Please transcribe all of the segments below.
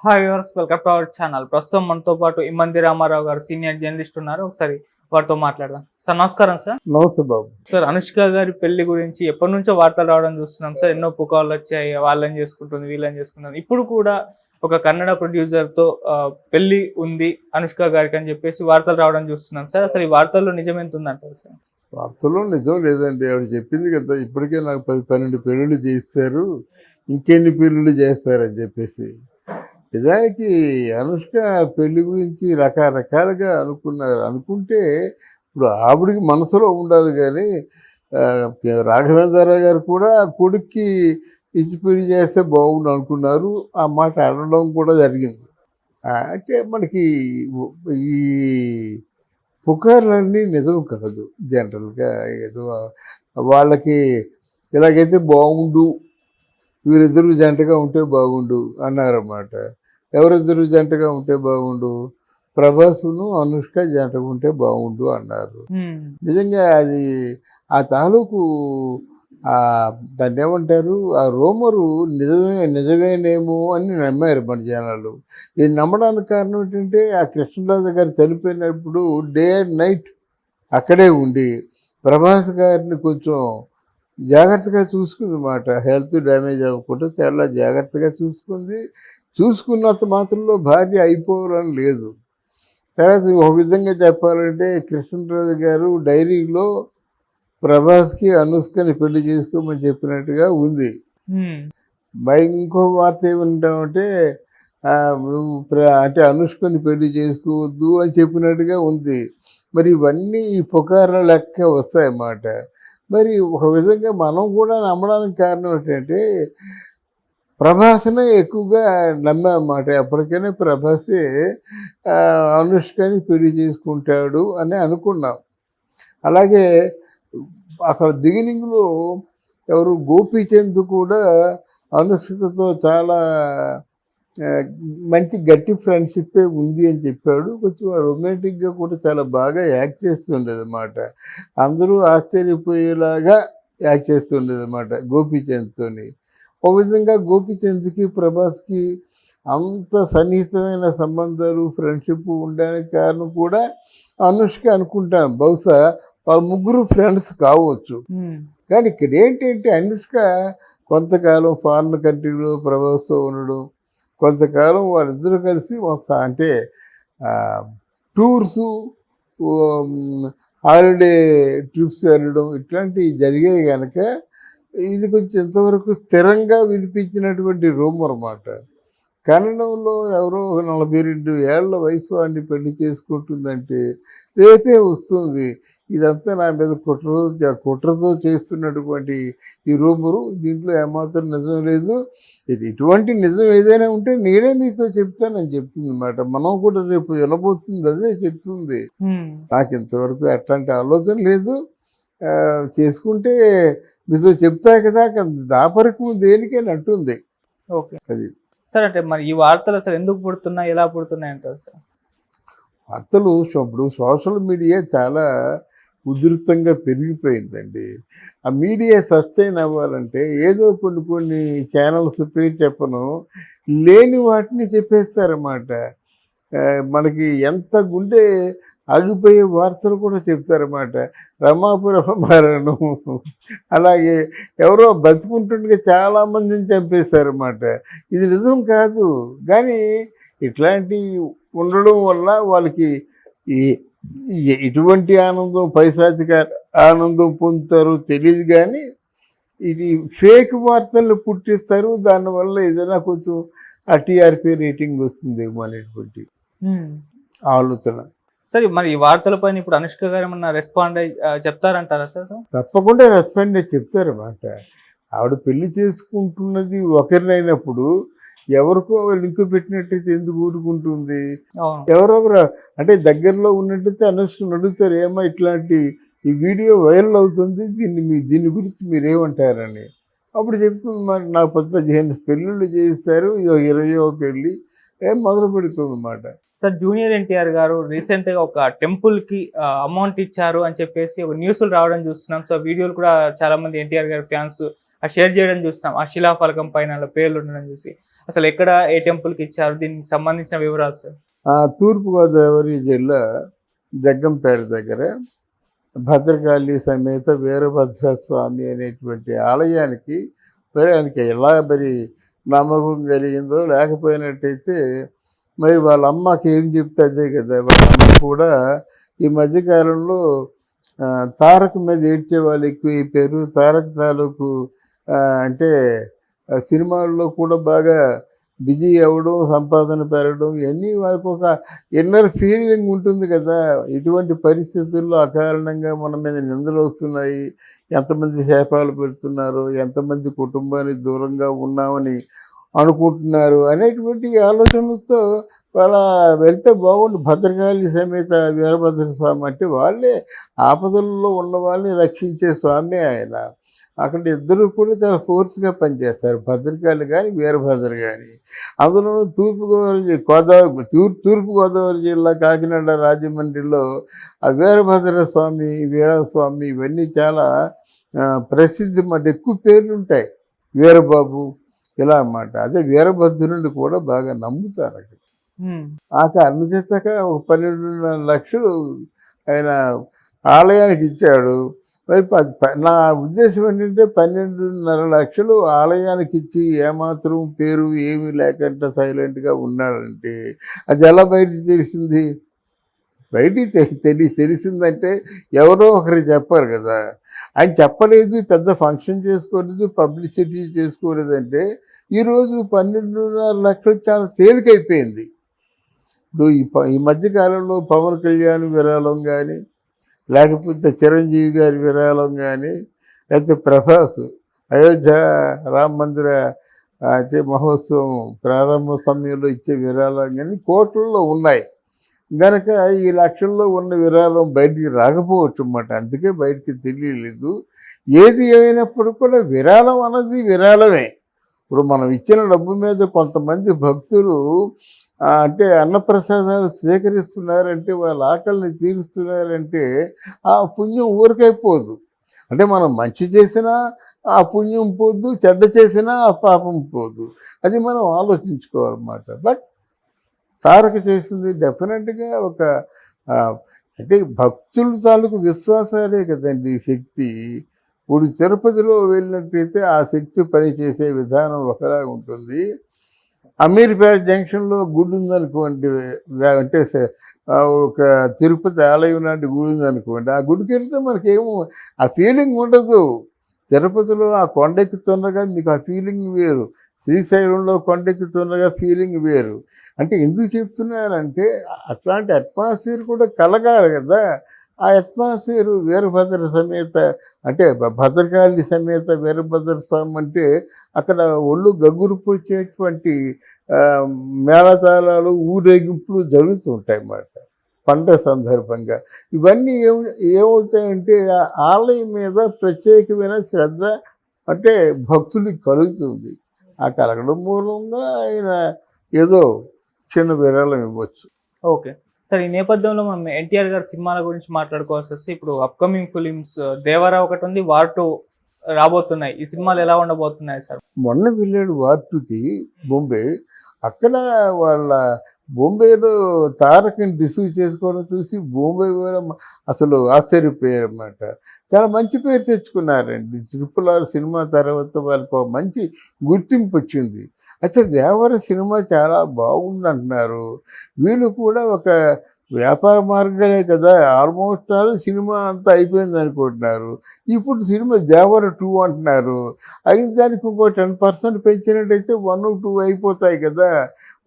Hi viewers, welcome to our channel. ప్రస్తుతం మనతో పాటు ఇమ్మంది రామారావు గారు సీనియర్ జర్నలిస్ట్ ఉన్నారు. ఒకసారి వారితో మాట్లాడదాం. సార్ నమస్కారం. సార్ నమస్తే బాబు. సార్ అనుష్క గారి పెళ్లి గురించి ఎప్పటి నుంచో వార్తలు రావడం చూస్తున్నాం సార్. ఎన్నో పుకార్లు వచ్చాయి, వాళ్ళని చేసుకుంటుంది, వీళ్ళని చేసుకుంటుంది. ఇప్పుడు కూడా ఒక కన్నడ ప్రొడ్యూసర్ తో పెళ్లి ఉంది అనుష్క గారికి అని చెప్పేసి వార్తలు రావడం చూస్తున్నాం సార్. అసలు ఈ వార్తల్లో నిజం ఎంత ఉందంటారు సార్? వార్తలో నిజం లేదండి. ఆవిడ చెప్పింది కదా, ఇప్పటికే నాకు 10-12 పెళ్ళిళ్ళు చేస్తారు, ఇంకెన్ని పెళ్ళిళ్ళు చేస్తారని చెప్పేసి. నిజానికి అనుష్క పెళ్లి గురించి రకరకాలుగా అనుకుంటే ఇప్పుడు ఆవిడికి మనసులో ఉండాలి. కానీ రాఘవేంద్రరావు గారు కూడా కొడుక్కి ఇచ్చి పెళ్లి చేస్తే బాగుండు అనుకున్నారు. ఆ మాట అనడం కూడా జరిగింది. అంటే మనకి ఈ పుకార్లన్నీ నిజం కాదు. జనరల్గా ఏదో వాళ్ళకి ఇలాగైతే బాగుండు, వీరిద్దరూ జంటగా ఉంటే బాగుండు అన్నారన్నమాట. ఎవరిద్దరు జంటగా ఉంటే బాగుండు? ప్రభాస్ను అనుష్క జంటగా ఉంటే బాగుండు అన్నారు. నిజంగా అది ఆ తాలూకు దాన్ని ఏమంటారు, ఆ రూమరు నిజమేనేమో అని నమ్మారు మన జనాలు. ఇది నమ్మడానికి కారణం ఏంటంటే, ఆ కృష్ణరాజు గారు చనిపోయినప్పుడు డే అండ్ నైట్ అక్కడే ఉండి ప్రభాస్ గారిని కొంచెం జాగ్రత్తగా చూసుకుంది అన్నమాట. హెల్త్ డ్యామేజ్ అవ్వకుండా చాలా జాగ్రత్తగా చూసుకున్నంత మాత్రంలో భార్య అయిపోవాలని లేదు. తర్వాత ఒక విధంగా చెప్పాలంటే, కృష్ణరాజు గారు డైరీలో ప్రభాస్కి అనుష్కని పెళ్లి చేసుకోమని చెప్పినట్టుగా ఉంది. ఇంకో వార్త ఏమంటామంటే, అంటే అనుష్కని పెళ్లి చేసుకోవద్దు అని చెప్పినట్టుగా ఉంది. మరి ఇవన్నీ ఈ పుకార్ల లెక్క వస్తాయన్నమాట. మరి ఒక విధంగా మనం కూడా నమ్మడానికి కారణం ఏంటంటే, ప్రభాస్నే ఎక్కువగా నమ్మామన్నమాట. ఎప్పటికైనా ప్రభాసే అనుష్కని పెళ్లి చేసుకుంటాడు అని అనుకున్నాం. అలాగే అసలు బిగినింగ్లో ఎవరు గోపీచంద్ కూడా అనుష్కతో చాలా మంచి గట్టి ఫ్రెండ్షిప్పే ఉంది అని చెప్పాడు. కొంచెం రొమాంటిక్గా కూడా చాలా బాగా యాక్ట్ చేస్తుండేది అన్నమాట. అందరూ ఆశ్చర్యపోయేలాగా యాక్ట్ చేస్తుండేది అన్నమాట గోపీచంద్తోని. ఒక విధంగా గోపీచంద్కి ప్రభాస్కి అంత సన్నిహితమైన సంబంధాలు, ఫ్రెండ్షిప్ ఉండడానికి కారణం కూడా అనుష్క అనుకుంటాను. బహుశా వాళ్ళ ముగ్గురు ఫ్రెండ్స్ కావచ్చు. కానీ ఇక్కడ ఏంటంటే, అనుష్క కొంతకాలం ఫారిన్ కంట్రీలో ప్రభాస్తో ఉండడం, కొంతకాలం వాళ్ళిద్దరూ కలిసి అంటే టూర్సు, హాలిడే ట్రిప్స్ వెళ్ళడం ఇట్లాంటివి జరిగాయి కనుక ఇది కొంచెం ఇంతవరకు స్థిరంగా వినిపించినటువంటి రూమర్ అన్నమాట. కన్నడంలో ఎవరో 42 ఏళ్ల వయసు వాడిని పెళ్లి చేసుకుంటుందంటే రేపే వస్తుంది. ఇదంతా నా మీద కుట్రతో చేస్తున్నటువంటి ఈ రూమరు. దీంట్లో ఏమాత్రం నిజం లేదు. ఇటువంటి నిజం ఏదైనా ఉంటే నేనే మీతో చెప్తానని చెప్తుంది అన్నమాట. మనం కూడా రేపు వినబోతుంది అదే చెప్తుంది. నాకు ఇంతవరకు అట్లాంటి ఆలోచన లేదు. చేసుకుంటే మీతో చెప్తా కదా, దాపరకు దేనికైనా అంటుంది. ఓకే, అది సార్. అంటే మరి ఈ వార్తలు అసలు ఎందుకు పుడుతున్నాయి, ఎలా పుడుతున్నాయి అంటారు సార్? వార్తలు ఇప్పుడు సోషల్ మీడియా చాలా ఉధృతంగా పెరిగిపోయిందండి. ఆ మీడియా సస్టైన్ అవ్వాలంటే ఏదో కొన్ని ఛానల్స్ పేరు చెప్పను, లేని వాటిని చెప్పేస్తారన్నమాట. మనకి ఎంత గుండె ఆగిపోయే వార్తలు కూడా చెప్తారన్నమాట. రమాపురం మరణం, అలాగే ఎవరో బతుకుంటుండగా చాలామందిని చంపేశారన్నమాట. ఇది నిజం కాదు. కానీ ఇట్లాంటి ఉండడం వల్ల వాళ్ళకి ఇటువంటి ఆనందం, పైశాచిక ఆనందం పొందుతారో తెలియదు. కానీ ఇది ఫేక్ వార్తలను పుట్టిస్తారు. దానివల్ల ఏదైనా కొంచెం ఆ టీఆర్పీ రేటింగ్ వస్తుందేమో అనేటువంటి ఆలోచన. సరే, మరి ఈ వార్తలపైన ఇప్పుడు అనుష్క గారు ఏమన్నా రెస్పాండ్ అయ్యి చెప్తారంటారా సార్? తప్పకుండా రెస్పాండ్ అయ్యి చెప్తారన్నమాట. ఆవిడ పెళ్లి చేసుకుంటున్నది ఒకరినైనప్పుడు ఎవరికో లింక్ పెట్టినట్టయితే ఎందుకు ఊరుకుంటుంది? ఎవరొకరు అంటే దగ్గరలో ఉన్నట్టయితే అనుష్కను అడుగుతారు, ఏమో ఇట్లాంటి ఈ వీడియో వైరల్ అవుతుంది, దీని గురించి మీరేమంటారని. అప్పుడు చెప్తుంది మాట, నాకు 10-15 పెళ్ళిళ్ళు చేస్తారు, ఇది 20వ పెళ్ళి మొదలు పెడుతుంది అన్నమాట. సార్, జూనియర్ ఎన్టీఆర్ గారు రీసెంట్గా ఒక టెంపుల్కి అమౌంట్ ఇచ్చారు అని చెప్పేసి ఒక న్యూస్లు రావడం చూస్తున్నాం. సో వీడియోలు కూడా చాలా మంది ఎన్టీఆర్ గారి ఫ్యాన్స్ షేర్ చేయడం చూస్తాం, ఆ శిలాఫలకం పైన అలా పేర్లు ఉండడం చూసి. అసలు ఎక్కడ ఏ టెంపుల్కి ఇచ్చారు, దీనికి సంబంధించిన వివరాలు సార్? తూర్పుగోదావరి జిల్లా జగ్గంపేట దగ్గర భద్రకాళి సమేత వీరభద్ర స్వామి అనేటువంటి ఆలయానికి మరి ఆయనకి ఎలా మరి నమ్మకం కలిగిందో లేకపోయినట్టయితే మరి వాళ్ళ అమ్మకి ఏం చెప్తే అదే కదా. వాళ్ళ అమ్మ కూడా ఈ మధ్యకాలంలో తారక్ మీద ఏడ్చే వాళ్ళు ఎక్కువ అయిపోయారు. తారక్ తాలూకు అంటే సినిమాల్లో కూడా బాగా బిజీ అవ్వడం, సంపాదన పెరగడం, ఇవన్నీ వాళ్ళకు ఒక ఇన్నర్ ఫీలింగ్ ఉంటుంది కదా. ఇటువంటి పరిస్థితుల్లో అకారణంగా మన మీద నిందలు వస్తున్నాయి, ఎంతమంది శాపాలు పెడుతున్నారు, ఎంతమంది కుటుంబానికి దూరంగా ఉన్నామని అనుకుంటున్నారు అనేటువంటి ఆలోచనలతో వాళ్ళ వెళ్తే బాగుండు. భద్రకాళి సమేత వీరభద్ర స్వామి అంటే వాళ్ళే ఆపదల్లో ఉన్న వాళ్ళని రక్షించే స్వామి ఆయన. అక్కడ ఇద్దరు కూడా చాలా ఫోర్స్గా పనిచేస్తారు, భద్రకాళి కానీ వీరభద్ర కానీ. అందులో తూర్పుగోదావరి జిల్లా కాకినాడ రాజమండ్రిలో ఆ వీరభద్ర స్వామి, వీరస్వామి ఇవన్నీ చాలా ప్రసిద్ధి మాట. ఎక్కువ పేర్లు ఉంటాయి, వీరబాబు ఇలా అన్నమాట. అదే వీరభద్రుని కూడా బాగా నమ్ముతారు అక్కడ. ఆ కారణం చేత ఒక 12.5 లక్షలు ఆయన ఆలయానికి ఇచ్చాడు. మరి నా ఉద్దేశం ఏంటంటే 12.5 లక్షలు ఆలయానికి ఇచ్చి ఏమాత్రం పేరు ఏమీ లేకుండా సైలెంట్గా ఉన్నాడంటే అది ఎలా బయటికి తెలిసింది? బయటికి తెలిసిందంటే ఎవరో ఒకరు చెప్పారు కదా. ఆయన చెప్పలేదు, పెద్ద ఫంక్షన్ చేసుకోలేదు, పబ్లిసిటీ చేసుకోలేదంటే ఈరోజు 12.5 లక్షలు చాలా తేలికైపోయింది. ఇప్పుడు ఈ మధ్యకాలంలో పవన్ కళ్యాణ్ విరాళం కానీ, లేకపోతే చిరంజీవి గారి విరాళం కానీ, లేకపోతే ప్రభాస్ అయోధ్య రామ మందిర అంటే మహోత్సవం ప్రారంభ సమయంలో ఇచ్చే విరాళం కానీ కోట్లలో ఉన్నాయి గనక ఈ లక్షల్లో ఉన్న విరాళం బయటికి రాకపోవచ్చు అన్నమాట. అందుకే బయటికి తెలియలేదు. ఏది ఏమైనప్పుడు కూడా విరాళం అన్నది విరాళమే. ఇప్పుడు మనం ఇచ్చిన డబ్బు మీద కొంతమంది భక్తులు అంటే అన్నప్రసాదాలు స్వీకరిస్తున్నారంటే, వాళ్ళ ఆకలిని తీరుస్తున్నారంటే ఆ పుణ్యం ఊరికైపోదు. అంటే మనం మంచి చేసినా ఆ పుణ్యం పోదు, చెడ్డ చేసినా ఆ పాపం పోదు. అది మనం ఆలోచించుకోవాలన్నమాట. బట్ తారక చేసింది డెఫినెట్గా ఒక అంటే భక్తుల తాలూకు విశ్వాసాలే కదండి శక్తి. ఇప్పుడు తిరుపతిలో వెళ్ళినట్టయితే ఆ శక్తి పనిచేసే విధానం ఒకలాగా ఉంటుంది. అమీర్పేట జంక్షన్లో గుడి ఉందనుకోండి, అంటే ఒక తిరుపతి ఆలయం లాంటి గుడి ఉందనుకోండి, ఆ గుడికి వెళ్తే మనకేమో ఆ ఫీలింగ్ ఉండదు. తిరుపతిలో ఆ కొండెక్కుతుండగా మీకు ఆ ఫీలింగ్ వేరు, శ్రీశైలంలో కొండెక్కుతుండగా ఫీలింగ్ వేరు. అంటే ఎందుకు చెప్తున్నారంటే అట్లాంటి అట్మాస్ఫియర్ కూడా కలగాలి కదా. ఆ అట్మాస్ఫియర్ వీరభద్ర సమేత అంటే భద్రకాళి సమేత వీరభద్ర స్వామి అంటే అక్కడ ఒళ్ళు గగ్గురు పొడిచేటువంటి మేళతాళాలు, ఊరేగింపులు జరుగుతూ ఉంటాయి అన్నమాట పండుగ సందర్భంగా. ఇవన్నీ ఏమవుతాయంటే ఆ ఆలయం మీద ప్రత్యేకమైన శ్రద్ధ అంటే భక్తులకు కలుగుతుంది. ఆ కలగడం మూలంగా ఆయన ఏదో చిన్న విరాళం ఇవ్వచ్చు. ఓకే సార్, ఈ నేపథ్యంలో మనం ఎన్టీఆర్ గారి సినిమాల గురించి మాట్లాడుకోవాల్సి వస్తే ఇప్పుడు అప్కమింగ్ ఫిలిమ్స్ దేవరా ఒకటి ఉంది, వార్ 2 రాబోతున్నాయి. ఈ సినిమాలు ఎలా ఉండబోతున్నాయి సార్? మొన్న వెళ్ళాడు వార్ 2కి బొంబే. అక్కడ వాళ్ళ బొంబేలో తారక్ని రిసీవ్ చేసుకోవడం చూసి బొంబే అసలు ఆశ్చర్యపోయారన్నమాట. చాలా మంచి పేరు తెచ్చుకున్నారండి. RRR సినిమా తర్వాత వాళ్ళకు మంచి గుర్తింపు వచ్చింది. అయితే దేవర సినిమా చాలా బాగుందంటున్నారు. వీళ్ళు కూడా ఒక వ్యాపార మార్గాలే కదా, ఆల్మోస్ట్ ఆల్ సినిమా అంతా అయిపోయింది అనుకుంటున్నారు. ఇప్పుడు సినిమా దేవర 2 అంటున్నారు. అయిన దానికి ఇంకో 10% పెంచినట్టయితే 1, 2 అయిపోతాయి కదా.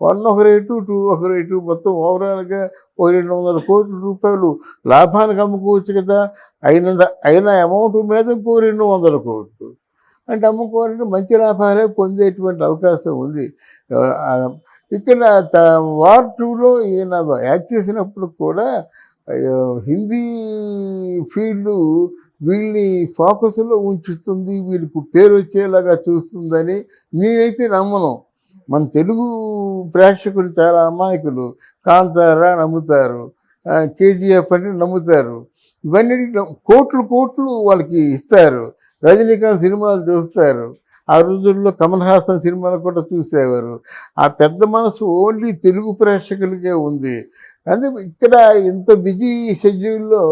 1 ఒక రేటు, 2 ఒక రేటు, మొత్తం ఓవరాల్గా 200 కోట్ల రూపాయలు లాభానికి అమ్ముకోవచ్చు కదా. అయిన అమౌంట్ మీద ఇంకో 200 కోట్లు అంటే అమ్ముకోవాలంటే మంచి లాభాలే పొందేటువంటి అవకాశం ఉంది. ఇక్కడ వార్ 2లో ఈయన యాక్ట్ చేసినప్పుడు కూడా హిందీ ఫీల్డ్ వీళ్ళని ఫోకస్లో ఉంచుతుంది, వీళ్ళకు పేరు వచ్చేలాగా చూస్తుందని నేనైతే నమ్మను. మన తెలుగు ప్రేక్షకులు చాలా అమాయకులు. కాంతారా నమ్ముతారు, KGF అంటే నమ్ముతారు. ఇవన్నీ కోట్లు వాళ్ళకి ఇస్తారు. రజనీకాంత్ సినిమాలు చూస్తారు. ఆ రోజుల్లో కమల్ హాసన్ సినిమాలు కూడా చూసేవారు. ఆ పెద్ద మనసు ఓన్లీ తెలుగు ప్రేక్షకులకే ఉంది. అదే ఇక్కడ ఇంత బిజీ షెడ్యూల్లో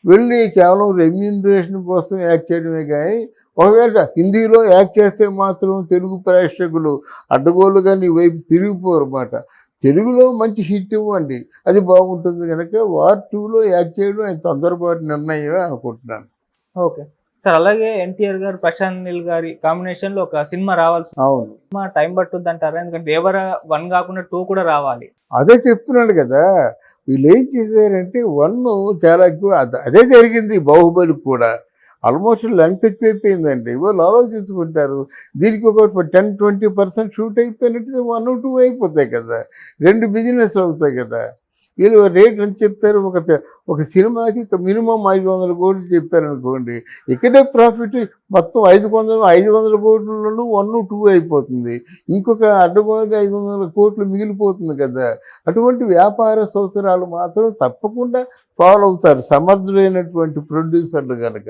వెళ్ళి కేవలం రెమ్యూనరేషన్ కోసం యాక్ట్ చేయడమే కానీ, ఒకవేళ హిందీలో యాక్ట్ చేస్తే మాత్రం తెలుగు ప్రేక్షకులు అడ్డగోలుగా నీ వైపు తిరిగిపోరు అన్నమాట. తెలుగులో మంచి హిట్ ఇవ్వండి, అది బాగుంటుంది కనుక వార్ 2లో యాక్ట్ చేయడం ఆయన తొందరపాటు నిర్ణయమే అనుకుంటున్నాను. Okay sir. అలాగే ఎన్టీఆర్ గారు ప్రశాంత్ నీల్ గారి కాంబినేషన్ లో ఒక సినిమా రావాల్సి అవును, సినిమా టైం పట్టుద్ది అంటారా? ఎందుకంటే దేవర 1 కాకుండా 2 కూడా రావాలి. అదే చెప్తున్నాడు కదా. వీళ్ళు ఏం చేశారంటే 1 చాలా ఎక్కువ, అదే జరిగింది బాహుబలి కూడా. ఆల్మోస్ట్ లెంగ్త్ ఎక్కువైపోయిందండి. వాళ్ళు ఆలోచించుకుంటారు, దీనికి ఒక 10-20% షూట్ అయిపోయినట్టు 1, 2 అయిపోతాయి కదా, 2 బిజినెస్ అవుతాయి కదా. వీళ్ళు రేట్ ఎంత చెప్తారు? ఒక సినిమాకి మినిమం 500 కోట్లు చెప్పారనుకోండి, ఇక్కడే ప్రాఫిట్ మొత్తం 500 కోట్లలోనూ 1, 2 అయిపోతుంది. ఇంకొక అడ్డగోలుగా 500 కోట్లు మిగిలిపోతుంది కదా. అటువంటి వ్యాపార సూత్రాలు మాత్రం తప్పకుండా ఫాలో అవుతారు సమర్థులైనటువంటి ప్రొడ్యూసర్లు కనుక.